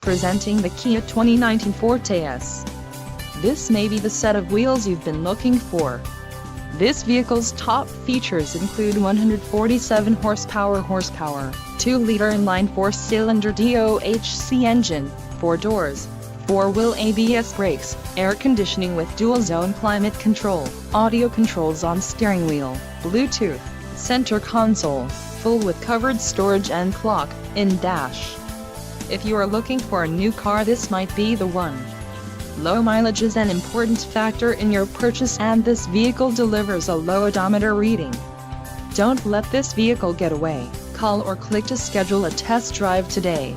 Presenting the Kia 2019 Forte S. This may be the set of wheels you've been looking for. This vehicle's top features include 147 horsepower, 2-liter inline 4-cylinder DOHC engine, 4 doors, 4-wheel ABS brakes, air conditioning with dual-zone climate control, audio controls on steering wheel, Bluetooth, center console, full with covered storage and clock in dash. If you are looking for a new car, this might be the one. Low mileage is an important factor in your purchase, and this vehicle delivers a low odometer reading. Don't let this vehicle get away. Call or click to schedule a test drive today.